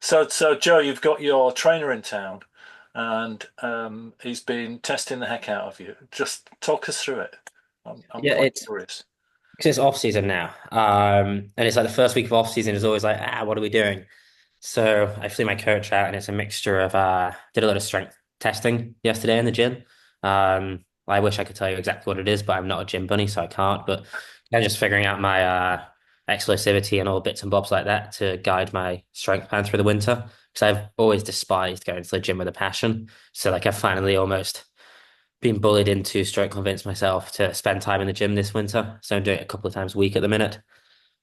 So Joe, you've got your trainer in town, and he's been testing the heck out of you. Just talk us through it. I'm Yeah, quite it's curious. because it's off season now. And it's like the first week of off season is always like, what are we doing? So I flew my coach out and it's a mixture of did a lot of strength testing yesterday in the gym. I wish I could tell you exactly what it is, but I'm not a gym bunny, so I can't. But I'm just figuring out my explosivity and all bits and bobs like that to guide my strength plan through the winter. Because I've always despised going to the gym with a passion. So like I've finally almost been bullied into stroke convince myself to spend time in the gym this winter. So I'm doing it a couple of times a week at the minute.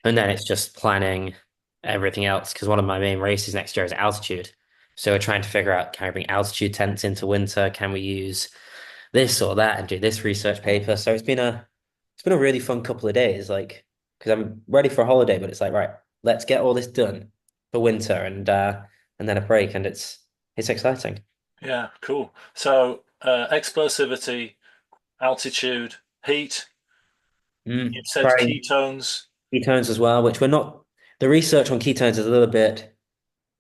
And then it's just planning everything else because one of my main races next year is altitude. So we're trying to figure out, can we bring altitude tents into winter? Can we use this or that and do this research paper? So it's been a really fun couple of days, like because I'm ready for a holiday, but it's like, right, let's get all this done for winter and then a break and it's exciting. Yeah, cool. So explosivity, altitude, heat. You've said Trying ketones. ketones as well, which we're not. The research on ketones is a little bit.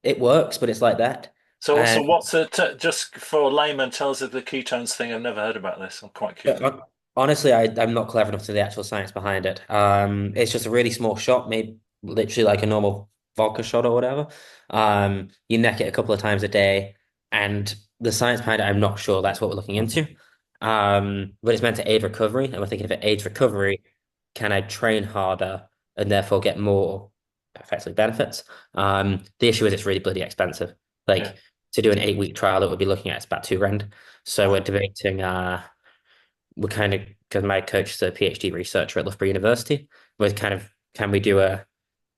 It works, but it's like that. So And what's the just for layman? Tell us the ketones thing. I've never heard about this. I'm quite curious. honestly, I'm not clever enough to the actual science behind it. It's just a really small shot, made literally like a normal vodka shot or whatever. You neck it a couple of times a day, and the science behind it, I'm not sure that's what we're looking into. But it's meant to aid recovery, and we're thinking if it aids recovery, can I train harder and therefore get more effectively benefits? The issue is it's really bloody expensive. Yeah. Like to do an 8 week trial that we'd be looking at, it's about 2 grand. So we're Wow. debating. We're kind of because my coach is a PhD researcher at Loughborough University. We're kind of can we do a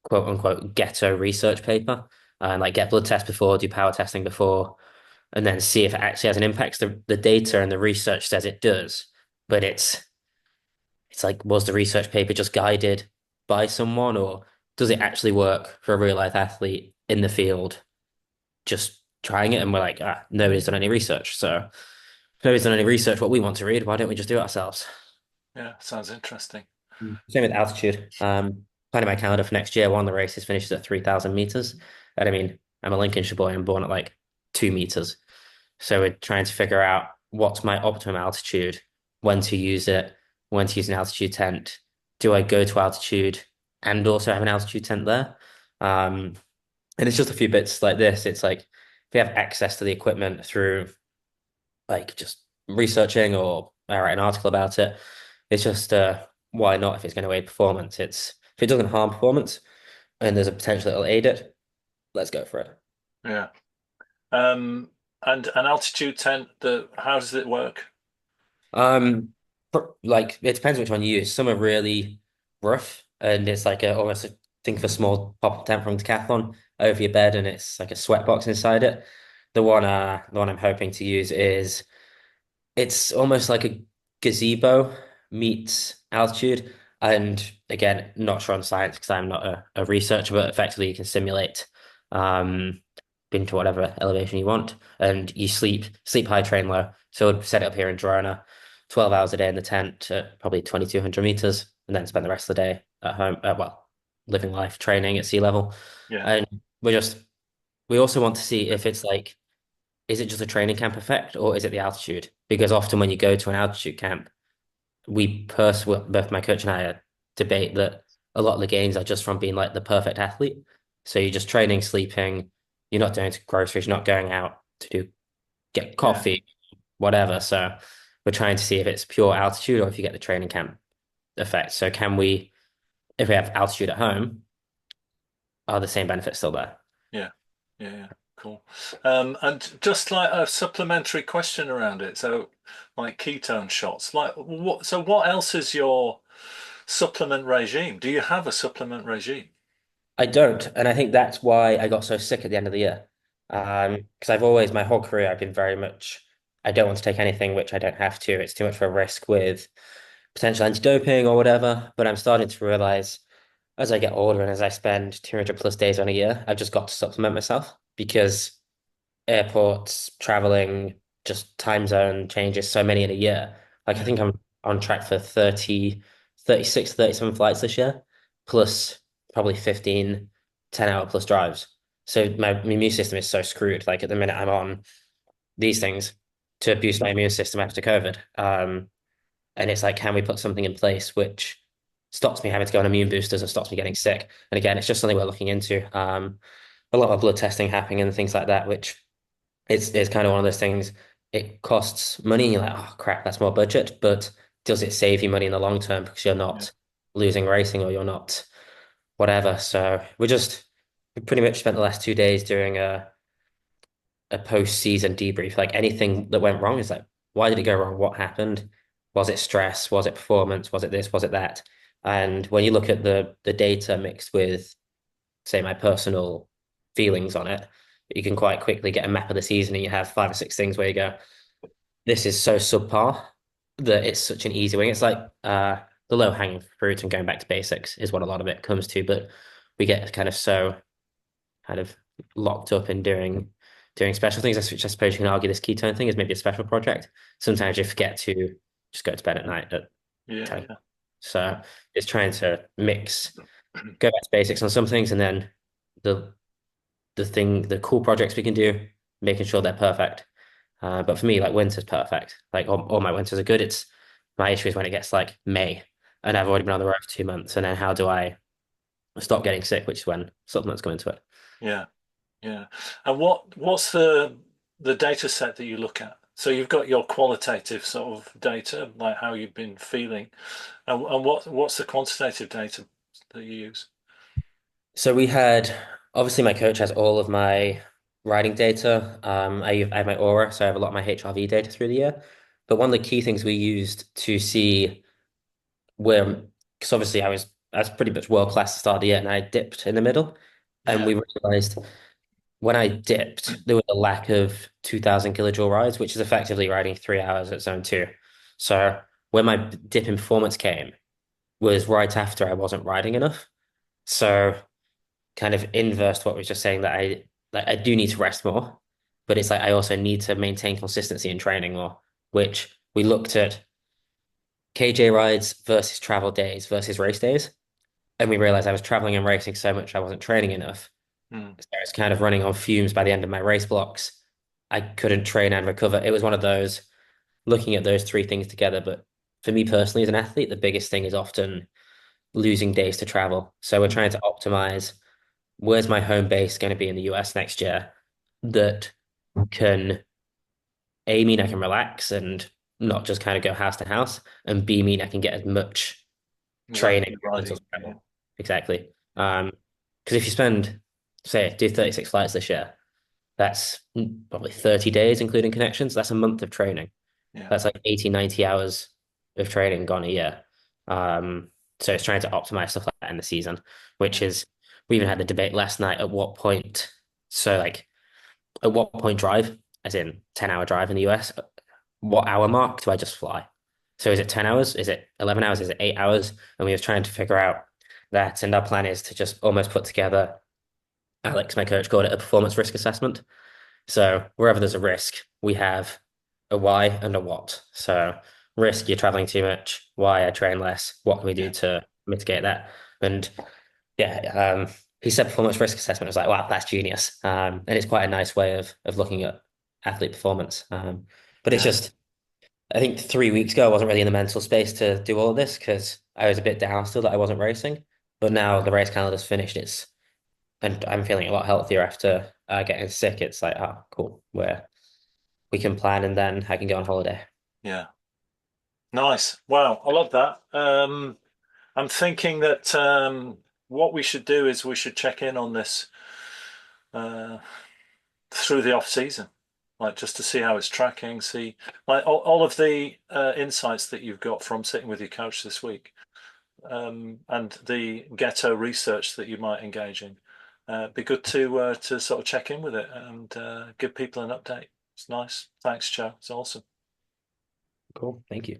quote unquote ghetto research paper and like get blood tests before, do power testing before, and then see if it actually has an impact. The data and the research says it does, but it's like was the research paper just guided by someone, or does it actually work for a real life athlete in the field just trying it? And we're like, nobody's done any research, so if nobody's done any research. What we want to read, why don't we just do it ourselves? Yeah, sounds interesting. Same with altitude. Planning my calendar for next year. One of the races finishes at 3,000 meters. And I mean, I'm a Lincolnshire boy. I'm born at like 2 meters. So we're trying to figure out what's my optimum altitude, when to use it, when to use an altitude tent. Do I go to altitude and also have an altitude tent there? Um, and it's just a few bits like this. It's like if we have access to the equipment through like just researching or I write an article about it. It's just why not if it's going to aid performance? It's if it doesn't harm performance and there's a potential it'll aid it, let's go for it. Yeah. Um, and an altitude tent. The how does it work? Um, like it depends which one you use. Some are really rough and it's like almost think of a small pop-up tent from Decathlon over your bed and it's like a sweat box inside it. The one I'm hoping to use is it's almost like a gazebo meets altitude. And again, not sure on science because I'm not a researcher, but effectively you can simulate um been to whatever elevation you want and you sleep high, train low. So I'd set it up here in Girona, 12 hours a day in the tent at probably 2,200 meters, and then spend the rest of the day at home, well, living life, training at sea level. Yeah. And we're just we also want to see if it's like is it just a training camp effect or is it the altitude? Because often when you go to an altitude camp, well, both my coach and I debate that a lot of the gains are just from being like the perfect athlete. So you're just training, sleeping, you're not doing groceries, you're not going out to get Yeah. coffee, whatever. So we're trying to see if it's pure altitude or if you get the training camp effect. So if we have altitude at home, are the same benefits still there? Yeah. Yeah. Yeah. Cool. And just like a supplementary question around it. So, like ketone shots. Like what? So, what else is your supplement regime? Do you have a supplement regime? I don't, and I think that's why I got so sick at the end of the year. Because I've always, my whole career, I've been very much, I don't want to take anything which I don't have to. It's too much of a risk with potential anti-doping or whatever. But I'm starting to realize as I get older and as I spend 200 plus days on a year, I've just got to supplement myself because airports, traveling, just time zone changes so many in a year. Like I Yeah. think I'm on track for 30, 36, 37 flights this year, plus probably 15 10-hour plus drives. So my immune system is so screwed. Like at the minute I'm on these things to boost my immune system after COVID. And it's like, can we put something in place which stops me having to go on immune boosters and stops me getting sick? And again, it's just something we're looking into. A lot of blood testing happening and things like that, which it's kind of one of those things. It costs money, and you're like, oh crap, that's more budget. But does it save you money in the long term because you're Yeah, not losing racing or you're not whatever? So we pretty much spent the last 2 days doing a post-season debrief. Like anything that went wrong is like, why did it go wrong? What happened? Was it stress? Was it performance? Was it this? Was it that? And when you look at the data mixed with, say, my personal feelings on it, you can quite quickly get a map of the season and you have 5 or 6 things where you go, this is so subpar that it's such an easy win. It's like the low-hanging fruit and going back to basics is what a lot of it comes to, but we get kind of so kind of locked up in doing special things, which I suppose you can argue this ketone thing is maybe a special project. Sometimes you forget to just go to bed at night at yeah, 10. yeah, So it's trying to go back to basics on some things, and then the the cool projects we can do, making sure they're perfect. But for me, like winter's perfect. Like all my winters are good. It's my issue is when it gets like May and I've already been on the road for 2 months, and then how do I stop getting sick, which is when supplements come into it. yeah, yeah. And what's the data set that you look at? So you've got your qualitative sort of data, like how you've been feeling, and what's the quantitative data that you use? So we had obviously my coach has all of my riding data. I have my Aura, so I have a lot of my HRV data through the year. But one of the key things we used to see where, because obviously I was pretty much world class at the start of the year, and I dipped in the middle, and Yeah, we realized when I dipped there was a lack of 2,000 kilojoule rides, which is effectively riding 3 hours at zone two. So when my dip in performance came was right after I wasn't riding enough. So kind of inverse to what we were just saying that I do need to rest more, but it's like I also need to maintain consistency in training more, which we looked at KJ rides versus travel days versus race days, and we realized I was traveling and racing so much I wasn't training enough. mm, So I was kind of running on fumes by the end of my race blocks. I couldn't train and recover. It was one of those looking at those three things together. But for me personally, as an athlete, the biggest thing is often losing days to travel. So we're trying to optimize where's my home base going to be in the US next year that can A mean I can relax and not just kind of go house to house, and B mean I can get as much training relative until riding. Yeah, travel. Exactly. Because if you spend, say, do 36 flights this year, that's probably 30 days, including connections. That's a month of training. yeah, That's like 80, 90 hours of training gone a year. Um, so it's trying to optimize stuff like that in the season, which yeah, is, we even had the debate last night at what point, so like at what point drive, as in 10-hour drive in the US, what hour mark do I just fly? So is it 10 hours? Is it 11 hours? Is it 8 hours? And we were trying to figure out that. And our plan is to just almost put together, Alex, my coach, called it a performance risk assessment. So wherever there's a risk, we have a why and a what. So risk, you're traveling too much. Why, I train less. What can we do yeah, to mitigate that? And yeah, he said performance risk assessment. I was like, wow, that's genius. And it's quite a nice way of looking at athlete performance. But it's yeah, just, I think 3 weeks ago, I wasn't really in the mental space to do all of this because I was a bit down still that I wasn't racing. But now the race calendar's finished. And I'm feeling a lot healthier after getting sick. It's like, oh, cool. We can plan and then I can go on holiday. yeah. Nice. Wow, I love that. I'm thinking that what we should do is we should check in on this uh, through the off season, like just to see how it's tracking, see like all of the insights that you've got from sitting with your coach this week, and the ghetto research that you might engage in. Be good to sort of check in with it and give people an update. It's nice. Thanks, Joe. It's awesome. Cool. Thank you.